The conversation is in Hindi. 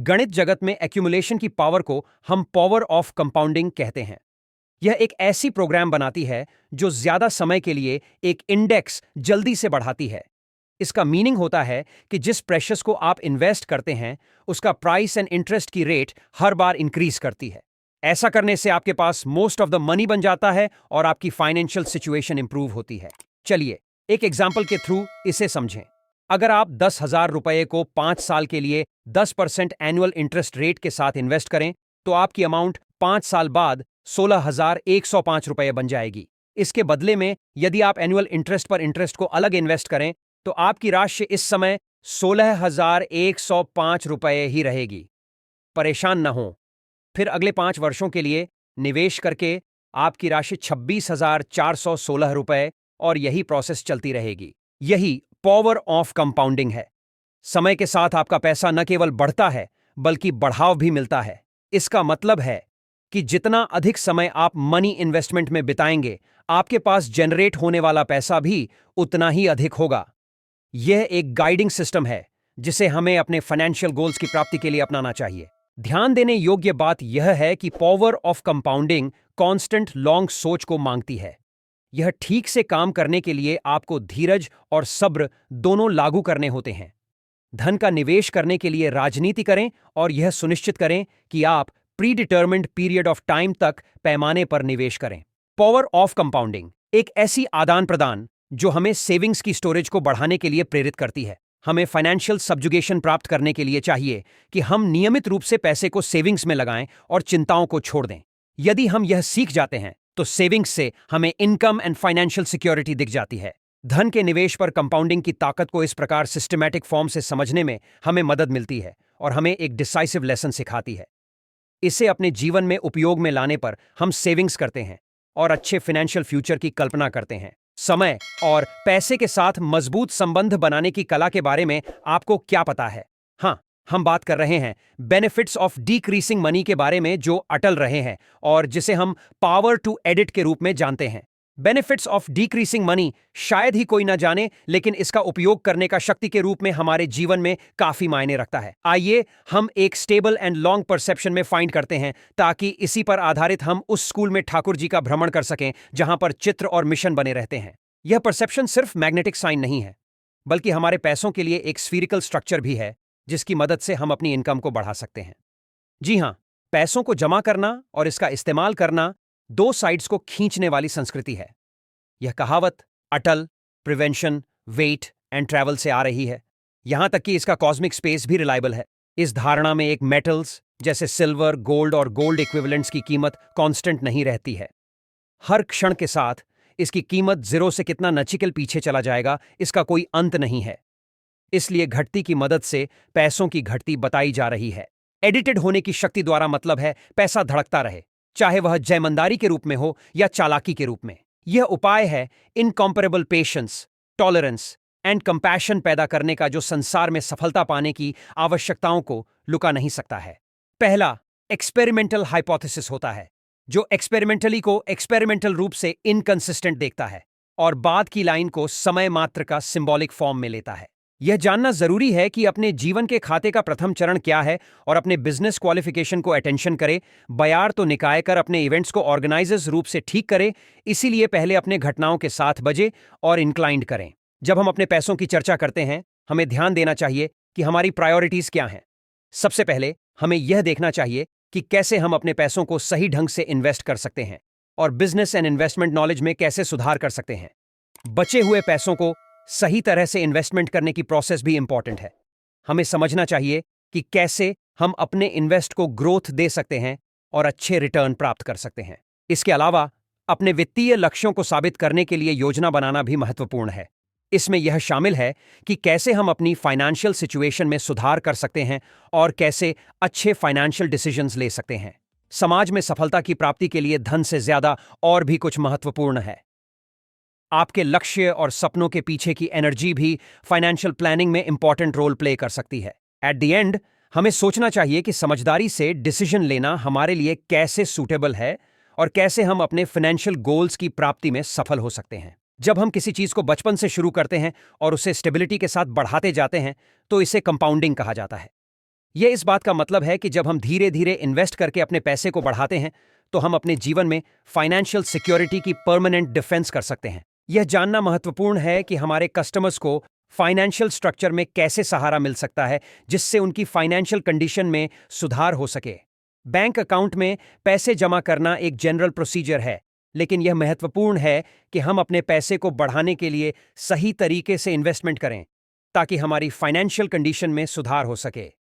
गणित जगत में एक्यूमुलेशन की पावर को हम पावर ऑफ कंपाउंडिंग कहते हैं। यह एक ऐसी प्रोग्राम बनाती है जो ज्यादा समय के लिए एक इंडेक्स जल्दी से बढ़ाती है। इसका मीनिंग होता है कि जिस प्रेशस को आप इन्वेस्ट करते हैं उसका प्राइस एंड इंटरेस्ट की रेट हर बार इंक्रीज करती है। ऐसा करने से आपके पास मोस्ट ऑफ द मनी बन जाता है और आपकी फाइनेंशियल सिचुएशन इंप्रूव होती है। चलिए एक एग्जाम्पल के थ्रू इसे समझें। अगर आप 10,000 रुपए को 5 साल के लिए 10% एनुअल इंटरेस्ट रेट के साथ इन्वेस्ट करें तो आपकी अमाउंट 5 साल बाद 16,105 रुपए बन जाएगी। इसके बदले में यदि आप एनुअल इंटरेस्ट पर इंटरेस्ट को अलग इन्वेस्ट करें तो आपकी राशि इस समय 16,105 रुपए ही रहेगी। परेशान न हो, फिर अगले 5 वर्षों के लिए निवेश करके आपकी राशि 26,416 रुपए और यही प्रोसेस चलती रहेगी। यही पावर ऑफ कंपाउंडिंग है। समय के साथ आपका पैसा न केवल बढ़ता है बल्कि बढ़ाव भी मिलता है। इसका मतलब है कि जितना अधिक समय आप मनी इन्वेस्टमेंट में बिताएंगे आपके पास जनरेट होने वाला पैसा भी उतना ही अधिक होगा। यह एक गाइडिंग सिस्टम है जिसे हमें अपने फाइनेंशियल गोल्स की प्राप्ति के लिए अपनाना चाहिए। ध्यान देने योग्य बात यह है कि power of compounding constant long सोच को मांगती है। यह ठीक से काम करने के लिए आपको धीरज और सब्र दोनों लागू करने होते हैं। धन का निवेश करने के लिए राजनीति करें और यह सुनिश्चित करें कि आप pre determined period of time तक पैमाने पर निवेश करें। पावर ऑफ कंपाउंडिंग एक ऐसी आदान प्रदान जो हमें सेविंग्स की स्टोरेज को बढ़ाने के लिए प्रेरित करती है। हमें फाइनेंशियल सब्जुगेशन प्राप्त करने के लिए चाहिए कि हम नियमित रूप से पैसे को सेविंग्स में लगाएं और चिंताओं को छोड़ दें। यदि हम यह सीख जाते हैं तो सेविंग्स से हमें इनकम एंड फाइनेंशियल सिक्योरिटी दिख जाती है। धन के निवेश पर कंपाउंडिंग की ताकत को इस प्रकार सिस्टमैटिक फॉर्म से समझने में हमें मदद मिलती है और हमें एक डिसाइसिव लेसन सिखाती है। इसे अपने जीवन में उपयोग में लाने पर हम सेविंग्स करते हैं और अच्छे फाइनेंशियल फ्यूचर की कल्पना करते हैं। समय और पैसे के साथ मजबूत संबंध बनाने की कला के बारे में आपको क्या पता है? हाँ, हम बात कर रहे हैं बेनिफिट्स ऑफ डिक्रीसिंग मनी के बारे में जो अटल रहे हैं और जिसे हम पावर टू एडिट के रूप में जानते हैं। बेनिफिट्स ऑफ डिक्रीसिंग मनी शायद ही कोई ना जाने, लेकिन इसका उपयोग करने का शक्ति के रूप में हमारे जीवन में काफी मायने रखता है। आइए हम एक स्टेबल एंड लॉन्ग परसेप्शन में फाइंड करते हैं ताकि इसी पर आधारित हम उस स्कूल में ठाकुर जी का भ्रमण कर सकें जहां पर चित्र और मिशन बने रहते हैं। यह परसेप्शन सिर्फ मैग्नेटिक साइन नहीं है बल्कि हमारे पैसों के लिए एक स्फीरिकल स्ट्रक्चर भी है जिसकी मदद से हम अपनी इनकम को बढ़ा सकते हैं। जी हां, पैसों को जमा करना और इसका इस्तेमाल करना दो साइड्स को खींचने वाली संस्कृति है। यह कहावत अटल, प्रिवेंशन, वेट एंड ट्रैवल से आ रही है। यहां तक कि इसका कॉस्मिक स्पेस भी रिलायबल है। इस धारणा में एक मेटल्स जैसे सिल्वर, गोल्ड और गोल्ड इक्विवेलेंट्स की कीमत कांस्टेंट नहीं रहती है। हर क्षण के साथ इसकी कीमत जीरो से कितना नचिकेल पीछे चला जाएगा इसका कोई अंत नहीं है। इसलिए घटती की मदद से पैसों की घटती बताई जा रही है। एडिटेड होने की शक्ति द्वारा मतलब है पैसा धड़कता रहे, चाहे वह जयमंदारी के रूप में हो या चालाकी के रूप में। यह उपाय है इनकॉम्परेबल पेशेंस, टॉलरेंस एंड कंपैशन पैदा करने का जो संसार में सफलता पाने की आवश्यकताओं को लुका नहीं सकता है। पहला एक्सपेरिमेंटल हाइपोथेसिस होता है जो एक्सपेरिमेंटली को एक्सपेरिमेंटल रूप से इनकंसिस्टेंट देखता है और बाद की लाइन को समय मात्र का सिंबॉलिक फॉर्म में लेता है। यह जानना जरूरी है कि अपने जीवन के खाते का प्रथम चरण क्या है और अपने बिजनेस क्वालिफिकेशन को अटेंशन करे, बयार तो निकाय कर अपने इवेंट्स को ऑर्गेनाइजर्स रूप से ठीक करे। इसीलिए पहले अपने घटनाओं के साथ बजे और इंक्लाइंड करें। जब हम अपने पैसों की चर्चा करते हैं हमें ध्यान देना चाहिए कि हमारी प्रायोरिटीज क्या हैं। सबसे पहले हमें यह देखना चाहिए कि कैसे हम अपने पैसों को सही ढंग से इन्वेस्ट कर सकते हैं और बिजनेस एंड इन्वेस्टमेंट नॉलेज में कैसे सुधार कर सकते हैं। बचे हुए पैसों को सही तरह से इन्वेस्टमेंट करने की प्रोसेस भी इंपॉर्टेंट है। हमें समझना चाहिए कि कैसे हम अपने इन्वेस्ट को ग्रोथ दे सकते हैं और अच्छे रिटर्न प्राप्त कर सकते हैं। इसके अलावा अपने वित्तीय लक्ष्यों को साबित करने के लिए योजना बनाना भी महत्वपूर्ण है। इसमें यह शामिल है कि कैसे हम अपनी फाइनेंशियल सिचुएशन में सुधार कर सकते हैं और कैसे अच्छे फाइनेंशियल डिसीजंस ले सकते हैं। समाज में सफलता की प्राप्ति के लिए धन से ज्यादा और भी कुछ महत्वपूर्ण है। आपके लक्ष्य और सपनों के पीछे की एनर्जी भी फाइनेंशियल प्लानिंग में इंपॉर्टेंट रोल प्ले कर सकती है। एट द एंड हमें सोचना चाहिए कि समझदारी से डिसीजन लेना हमारे लिए कैसे सूटेबल है और कैसे हम अपने फाइनेंशियल गोल्स की प्राप्ति में सफल हो सकते हैं। जब हम किसी चीज को बचपन से शुरू करते हैं और उसे स्टेबिलिटी के साथ बढ़ाते जाते हैं तो इसे कंपाउंडिंग कहा जाता है। यह इस बात का मतलब है कि जब हम धीरे धीरे इन्वेस्ट करके अपने पैसे को बढ़ाते हैं तो हम अपने जीवन में फाइनेंशियल सिक्योरिटी की परमानेंट डिफेंस कर सकते हैं। यह जानना महत्वपूर्ण है कि हमारे कस्टमर्स को फाइनेंशियल स्ट्रक्चर में कैसे सहारा मिल सकता है जिससे उनकी फाइनेंशियल कंडीशन में सुधार हो सके। बैंक अकाउंट में पैसे जमा करना एक जनरल प्रोसीजर है, लेकिन यह महत्वपूर्ण है कि हम अपने पैसे को बढ़ाने के लिए सही तरीके से इन्वेस्टमेंट करें ताकि हमारी फाइनेंशियल कंडीशन में सुधार हो सके।